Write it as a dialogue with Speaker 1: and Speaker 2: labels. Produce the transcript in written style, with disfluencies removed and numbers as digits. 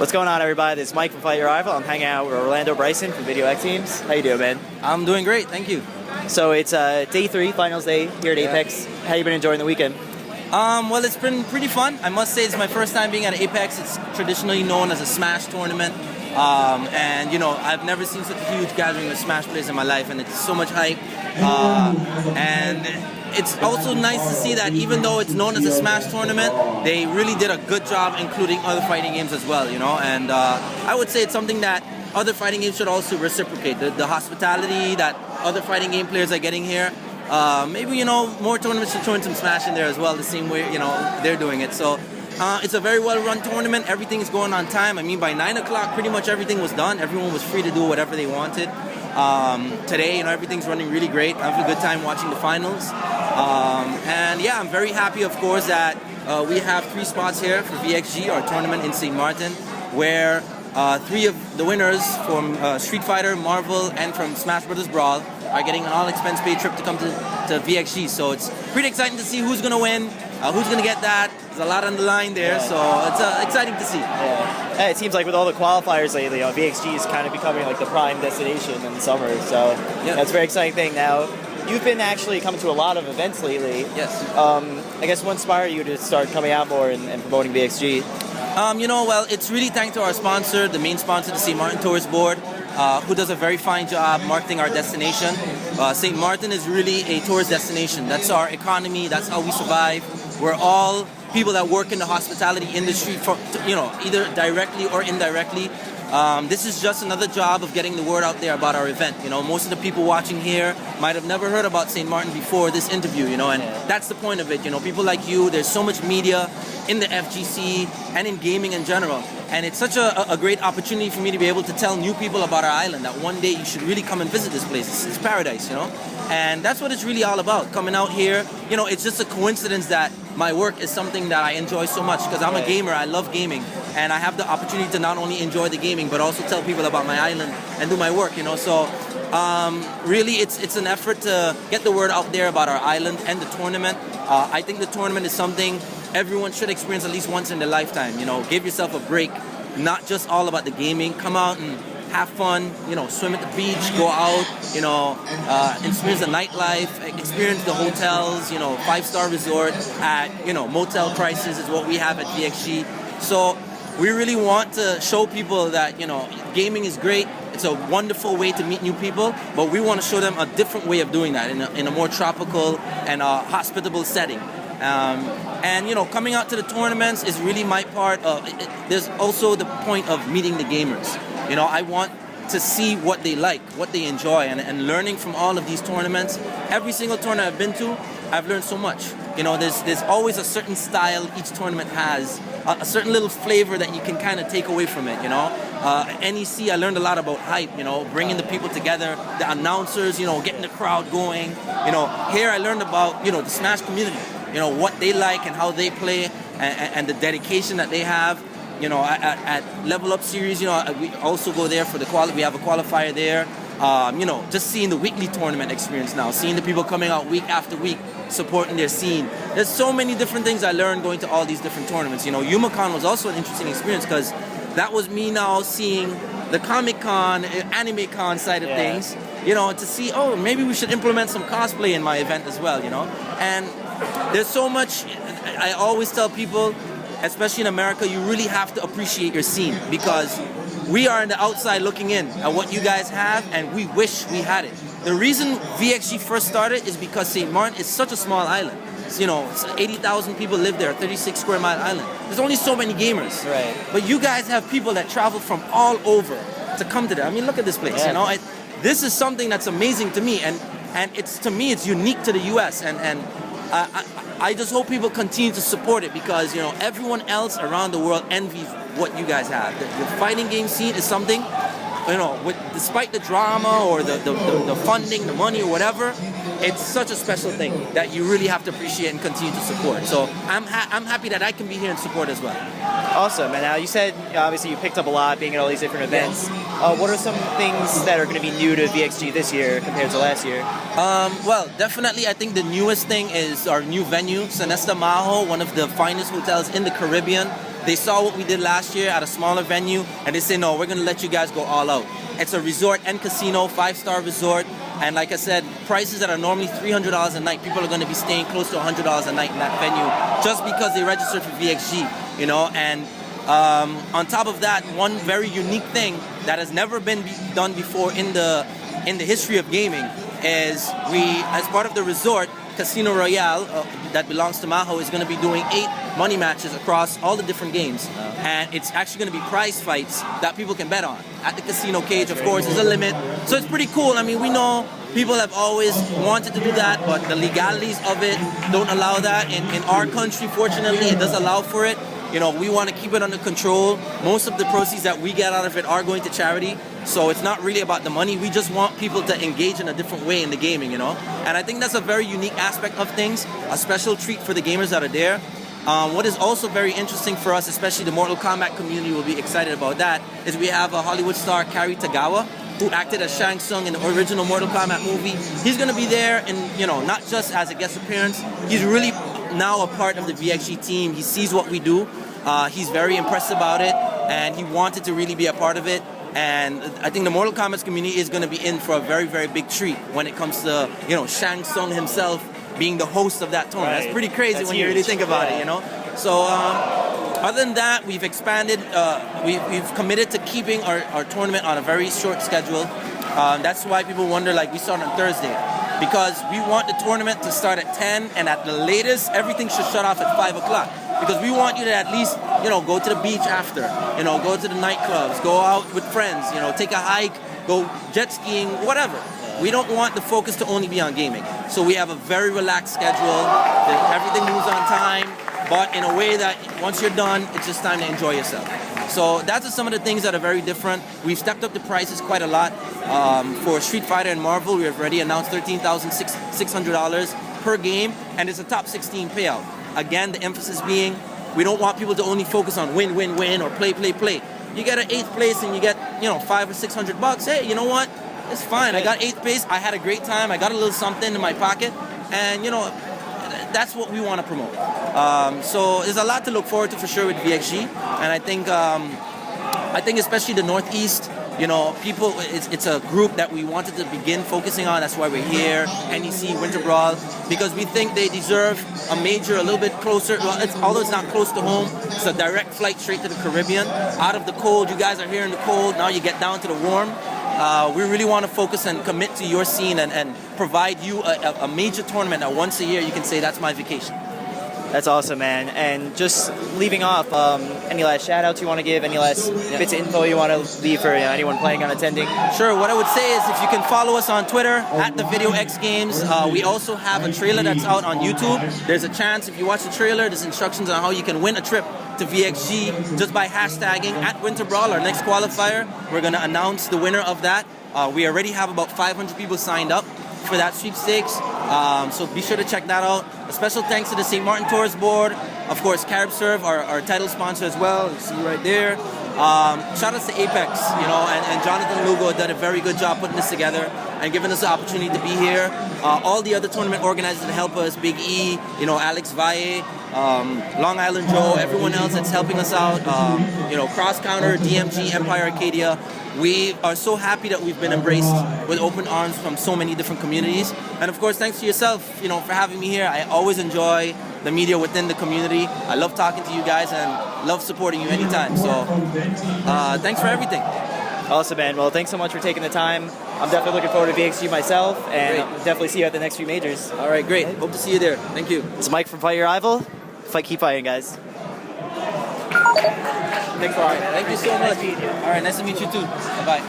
Speaker 1: What's going on, everybody? This is Mike from Fight Your Rival. I'm hanging out with Rolando Brison from Video X Teams. How you doing, man?
Speaker 2: I'm doing great, thank you.
Speaker 1: So it's day 3, finals day here at Apex. How you been enjoying the weekend?
Speaker 2: Well, it's been pretty fun. I must say it's my first time being at Apex. It's traditionally known as a Smash tournament. And you know, I've never seen such a huge gathering of Smash players in my life, and it's so much hype. And it's also nice to see that even though it's known as a Smash tournament, they really did a good job including other fighting games as well, you know. And I would say it's something that other fighting games should also reciprocate. The hospitality that other fighting game players are getting here. Maybe, you know, more tournaments should throw in some Smash in there as well, the same way, you know, they're doing it. So it's a very well-run tournament. Everything is going on time. I mean, by 9 o'clock, pretty much everything was done. Everyone was free to do whatever they wanted. Today, you know, everything's running really great. I have a good time watching the finals. And yeah, I'm very happy, of course, that we have 3 spots here for VXG, our tournament in St. Maarten, where 3 of the winners from Street Fighter, Marvel, and from Smash Bros. Brawl are getting an all-expense-paid trip to come to VXG. So it's pretty exciting to see who's going to win, who's going to get that. There's a lot on the line there, so it's exciting to see.
Speaker 1: Yeah. It seems like with all the qualifiers lately, VXG is kind of becoming like the prime destination in the summer. So that's a very exciting thing. Now, you've been actually coming to a lot of events lately.
Speaker 2: Yes.
Speaker 1: I guess what inspired you to start coming out more and promoting VXG?
Speaker 2: You know, well, it's really thanks to our sponsor, the main sponsor, the St. Maarten Tourist Board, who does a very fine job marketing our destination. St. Maarten is really a tourist destination. That's our economy. That's how we survive. We're all people that work in the hospitality industry, for, you know, either directly or indirectly. This is just another job of getting the word out there about our event. You know, most of the people watching here might have never heard about St. Maarten before this interview, you know, and that's the point of it. You know, people like you, there's so much media in the FGC and in gaming in general. And it's such a great opportunity for me to be able to tell new people about our island, that one day you should really come and visit this place. It's paradise, you know? And that's what it's really all about, coming out here. You know, it's just a coincidence that my work is something that I enjoy so much, because I'm a gamer, I love gaming, and I have the opportunity to not only enjoy the gaming, but also tell people about my island and do my work, you know? So really it's an effort to get the word out there about our island and the tournament. I think the tournament is something everyone should experience at least once in their lifetime, you know? Give yourself a break, not just all about the gaming. Come out and have fun, you know, swim at the beach, go out, you know, experience the nightlife, experience the hotels, you know, 5-star resort at, you know, motel prices is what we have at VXG. So we really want to show people that, you know, gaming is great. It's a wonderful way to meet new people, but we want to show them a different way of doing that in a more tropical and hospitable setting. And you know, coming out to the tournaments is really my part of it. There's also the point of meeting the gamers. You know, I want to see what they like, what they enjoy, and learning from all of these tournaments. Every single tournament I've been to, I've learned so much. You know, there's always a certain style each tournament has, a certain little flavor that you can kind of take away from it, you know. NEC, I learned a lot about hype, you know, bringing the people together, the announcers, you know, getting the crowd going. You know, here I learned about, you know, the Smash community, you know, what they like and how they play, and the dedication that they have. You know, at Level Up Series, you know, we also go there for the we have a qualifier there. You know, just seeing the weekly tournament experience now, seeing the people coming out week after week, supporting their scene. There's so many different things I learned going to all these different tournaments. You know, YumaCon was also an interesting experience, because that was me now seeing the Comic-Con, Anime-Con side of things. You know, to see, oh, maybe we should implement some cosplay in my event as well, you know. And there's so much, I always tell people, especially in America, you really have to appreciate your scene, because we are on the outside looking in at what you guys have, and we wish we had it. The reason VXG first started is because St. Maarten is such a small island. You know, 80,000 people live there, 36 square mile island. There's only so many gamers.
Speaker 1: Right.
Speaker 2: But you guys have people that travel from all over to come to there. I mean, look at this place, you know. This is something that's amazing to me, and it's, to me, it's unique to the US, and I just hope people continue to support it, because, you know, everyone else around the world envies what you guys have. The fighting game scene is something, you know, despite the drama or the funding, the money or whatever, it's such a special thing that you really have to appreciate and continue to support. So I'm happy that I can be here and support as well.
Speaker 1: Awesome. And now you said, obviously, you picked up a lot being at all these different events. What are some things that are going to be new to VXG this year compared to last year?
Speaker 2: Well, definitely, I think the newest thing is our new venue, Sonesta Maho, one of the finest hotels in the Caribbean. They saw what we did last year at a smaller venue, and they say, no, we're going to let you guys go all out. It's a resort and casino, 5-star resort. And like I said, prices that are normally $300 a night, people are going to be staying close to $100 a night in that venue just because they registered for VXG, you know. And on top of that, one very unique thing that has never been done before in the history of gaming is we, as part of the resort, Casino Royale, that belongs to Maho, is going to be doing 8 money matches across all the different games. And it's actually going to be prize fights that people can bet on. At the casino cage, of course, there's a limit. So it's pretty cool. I mean, we know people have always wanted to do that, but the legalities of it don't allow that. In our country, fortunately, it does allow for it. You know, we want to keep it under control. Most of the proceeds that we get out of it are going to charity. So it's not really about the money. We just want people to engage in a different way in the gaming, you know? And I think that's a very unique aspect of things, a special treat for the gamers that are there. What is also very interesting for us, especially the Mortal Kombat community will be excited about that, is we have a Hollywood star, Cary Tagawa, who acted as Shang Tsung in the original Mortal Kombat movie. He's going to be there, and you know, not just as a guest appearance. He's really now a part of the VXG team. He sees what we do. He's very impressed about it, and he wanted to really be a part of it. And I think the Mortal Kombat community is going to be in for a very, very big treat when it comes to, you know, Shang Tsung himself being the host of that tournament. Right. That's pretty crazy when you really think about it, you know. So other than that, we've expanded. We've committed to keeping our tournament on a very short schedule. That's why people wonder, like, we start on Thursday. Because we want the tournament to start at 10, and at the latest, everything should shut off at 5 o'clock. Because we want you to at least, you know, go to the beach after, you know, go to the nightclubs, go out with friends, you know, take a hike, go jet skiing, whatever. We don't want the focus to only be on gaming. So we have a very relaxed schedule. Everything moves on time, but in a way that once you're done, it's just time to enjoy yourself. So that's just some of the things that are very different. We've stepped up the prices quite a lot. For Street Fighter and Marvel, we have already announced $13,600 per game, and it's a top 16 payout. Again, the emphasis being, we don't want people to only focus on win, win, win, or play, play, play. You get an 8th place and you get, you know, $500 or $600. Hey, you know what? It's fine. I got 8th place. I had a great time. I got a little something in my pocket, and you know, that's what we want to promote. So there's a lot to look forward to for sure with VXG, and I think especially the Northeast. You know, people, it's a group that we wanted to begin focusing on. That's why we're here, NEC, Winter Brawl, because we think they deserve a major a little bit closer. Well, although it's not close to home, it's a direct flight straight to the Caribbean. Out of the cold, you guys are here in the cold, now you get down to the warm. We really want to focus and commit to your scene and provide you a major tournament that once a year you can say, that's my vacation.
Speaker 1: That's awesome, man. And just leaving off, any last shout-outs you want to give? Any last bits of info you want to leave for anyone planning on attending?
Speaker 2: Sure. What I would say is if you can follow us on Twitter, at the Video X Games. We also have a trailer that's out on YouTube. There's a chance, if you watch the trailer, there's instructions on how you can win a trip to VXG just by hashtagging at Winter Brawl, our next qualifier. We're going to announce the winner of that. We already have about 500 people signed up for that sweepstakes. So be sure to check that out. A special thanks to the St. Maarten Tours Board. Of course, CaribServe, our title sponsor as well. You see right there. Shout outs to Apex, you know, and Jonathan Lugo did a very good job putting this together and giving us the opportunity to be here. All the other tournament organizers that help us, Big E, you know, Alex Valle, Long Island Joe, everyone else that's helping us out, you know, Cross Counter, DMG, Empire Arcadia. We are so happy that we've been embraced with open arms from so many different communities. And of course, thanks to yourself, you know, for having me here. I always enjoy the media within the community. I love talking to you guys and love supporting you anytime. So thanks for everything.
Speaker 1: Awesome, man. Well, thanks so much for taking the time. I'm definitely looking forward to VXG myself, and I'll definitely see you at the next few majors.
Speaker 2: All right, great. Hope to see you there. Thank you.
Speaker 1: It's Mike from Fight Your Rival. Keep fighting, guys.
Speaker 2: Thanks, all right. Thank you so much. All right, nice to meet you too. Bye-bye.